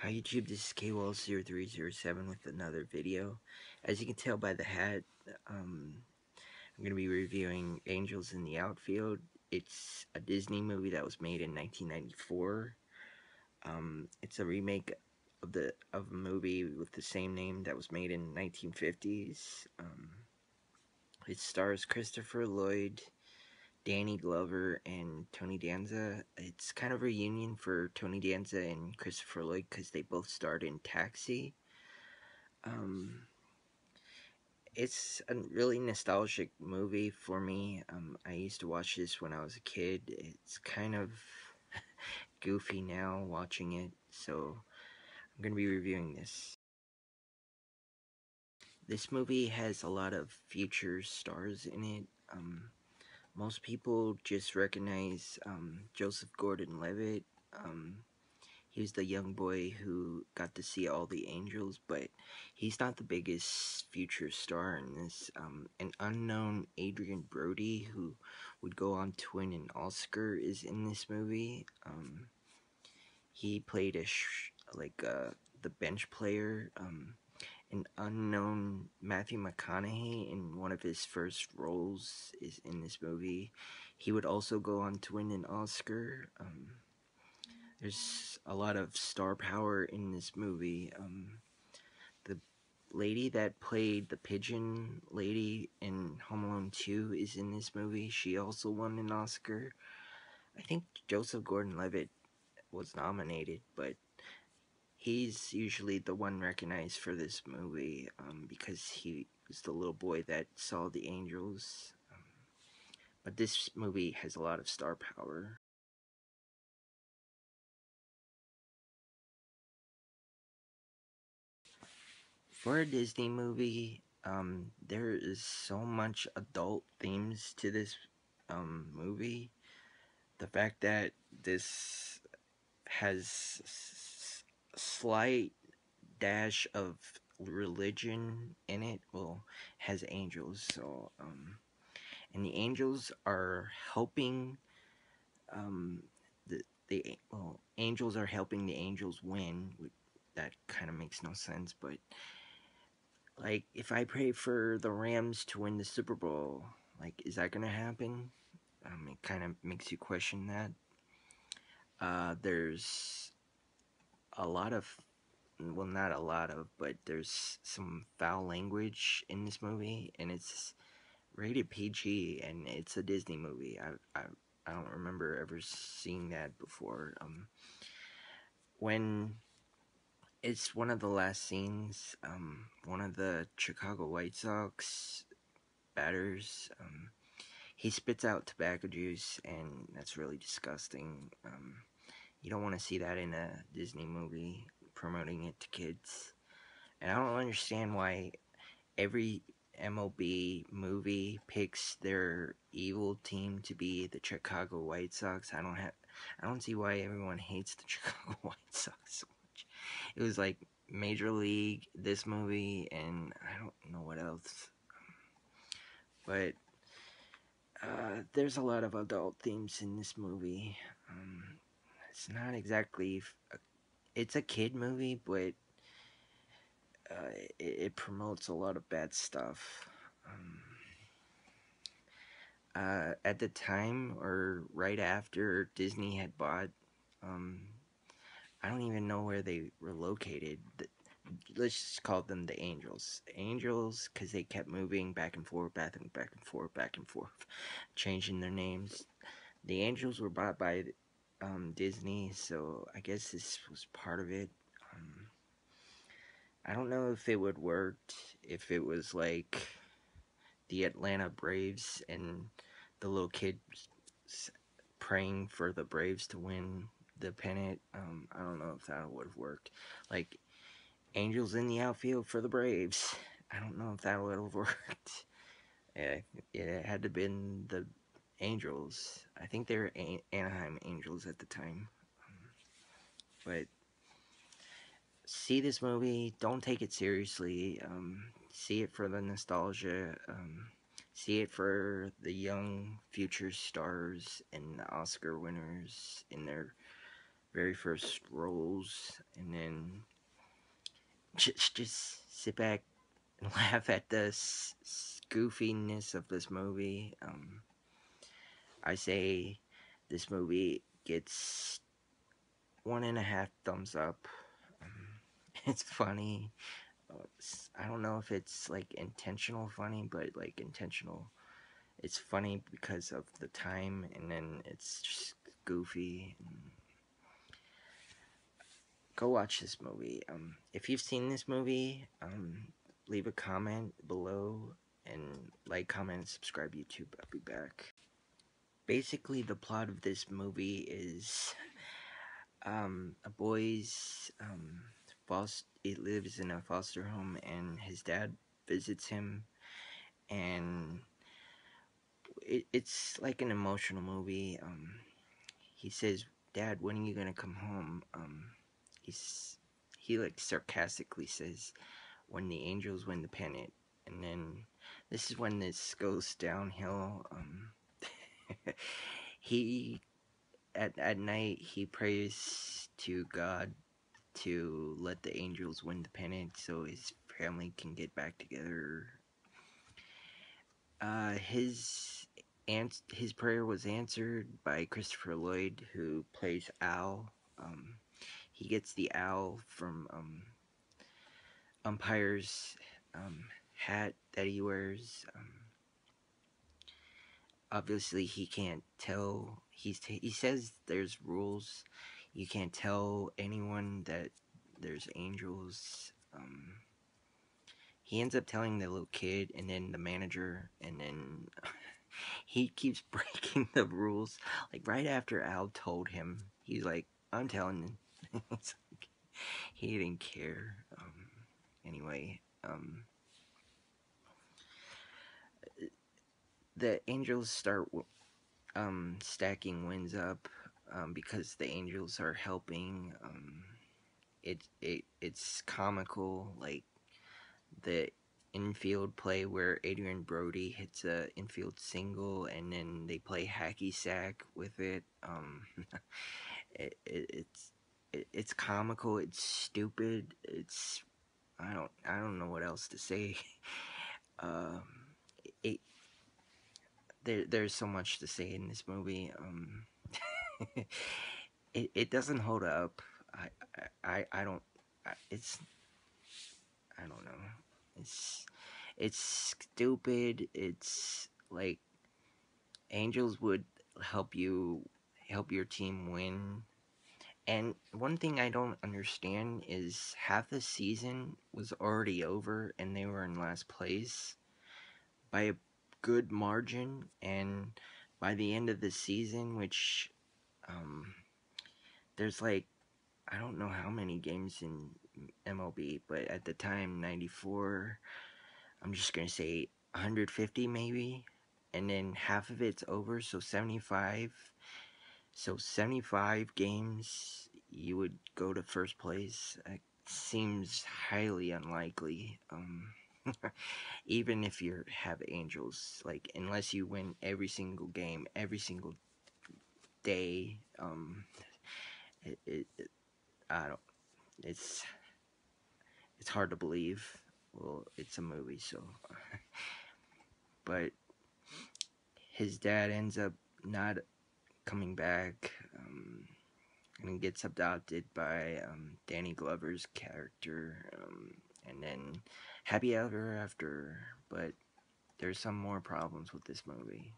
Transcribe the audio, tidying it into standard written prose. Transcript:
Hi YouTube, this is KWall0307 with another video. As you can tell by the hat, I'm going to be reviewing Angels in the Outfield. It's a Disney movie that was made in 1994. It's a remake of a movie with the same name that was made in 1950s. It stars Christopher Lloyd, Danny Glover, and Tony Danza. It's kind of a reunion for Tony Danza and Christopher Lloyd because they both starred in Taxi. It's a really nostalgic movie for me. I used to watch this when I was a kid. It's kind of goofy now watching it, so I'm going to be reviewing this. This movie has a lot of future stars in it. Most people just recognize Joseph Gordon-Levitt. He was the young boy who got to see all the angels, but he's not the biggest future star in this. An unknown Adrian Brody, who would go on to win an Oscar, is in this movie. He played the bench player. An unknown Matthew McConaughey in one of his first roles is in this movie. He would also go on to win an Oscar. There's a lot of star power in this movie. The lady that played the pigeon lady in Home Alone 2 is in this movie. She also won an Oscar. I think Joseph Gordon-Levitt was nominated, but he's usually the one recognized for this movie because he was the little boy that saw the angels. But this movie has a lot of star power. For a Disney movie, there is so much adult themes to this movie. The fact that this has a slight dash of religion in it, well, has angels. So, and the angels are helping. Angels are helping the angels win. That kind of makes no sense, but like, if I pray for the Rams to win the Super Bowl, like, is that gonna happen? It kind of makes you question that. There's a lot of, well, not a lot of, but there's some foul language in this movie, and it's rated PG, and it's a Disney movie. I don't remember ever seeing that before. When it's one of the last scenes, one of the Chicago White Sox batters, he spits out tobacco juice, and that's really disgusting. You don't want to see that in a Disney movie, promoting it to kids. And I don't understand why every MLB movie picks their evil team to be the Chicago White Sox. I don't see why everyone hates the Chicago White Sox so much. It was like Major League, this movie, and I don't know what else. But there's a lot of adult themes in this movie. It's not exactly, it's a kid movie, but it promotes a lot of bad stuff. At the time, or right after Disney had bought, I don't even know where they were located. Let's just call them the Angels. Angels, because they kept moving back and forth, back and forth, back and forth, changing their names. The Angels were bought by Disney, so I guess this was part of it. I don't know if it would work if it was like the Atlanta Braves and the little kid praying for the Braves to win the pennant. I don't know if that would have worked. Like, Angels in the outfield for the Braves. I don't know if that would have worked. Yeah, it had to have been the Angels. I think they were Anaheim Angels at the time. But see this movie. Don't take it seriously. See it for the nostalgia. See it for the young future stars and the Oscar winners in their very first roles, and then just sit back and laugh at the goofiness of this movie. I say this movie gets 1.5 thumbs up. It's funny. I don't know if it's like intentional funny, but like intentional. It's funny because of the time, and then it's just goofy. Go watch this movie. If you've seen this movie, leave a comment below and like, comment, and subscribe to YouTube. I'll be back. Basically, the plot of this movie is a boy's he lives in a foster home, and his dad visits him, and it's like an emotional movie. He says, "Dad, when are you gonna come home?" He like sarcastically says, "When the Angels win the pennant." And then this is when this goes downhill. He at night he prays to God to let the Angels win the pennant so his family can get back together. His prayer was answered by Christopher Lloyd, who plays Al. He gets the owl from umpire's hat that he wears. Obviously, he can't tell. He says there's rules. You can't tell anyone that there's angels. He ends up telling the little kid, and then the manager, and then he keeps breaking the rules. Like right after Al told him, he's like, "I'm telling you." It's like, he didn't care. Anyway, the Angels start stacking wins up because the Angels are helping. It's comical, like the infield play where Adrian Brody hits a infield single, and then they play hacky sack with it. It's comical. It's stupid. I don't know what else to say. Um, it there's so much to say in this movie. It doesn't hold up. I don't. It's I don't know. It's stupid. It's like Angels would help your team win. And one thing I don't understand is half the season was already over and they were in last place by a good margin, and by the end of the season, which there's like, I don't know how many games in MLB, but at the time, 94, I'm just gonna say 150 maybe, and then half of it's over, so 75. So 75 games, you would go to first place. It seems highly unlikely. Even if you have Angels, like, unless you win every single game, every single day, I don't. It's hard to believe. Well, it's a movie, so. But his dad ends up not coming back, and gets adopted by Danny Glover's character, and then happy ever after. But there's some more problems with this movie.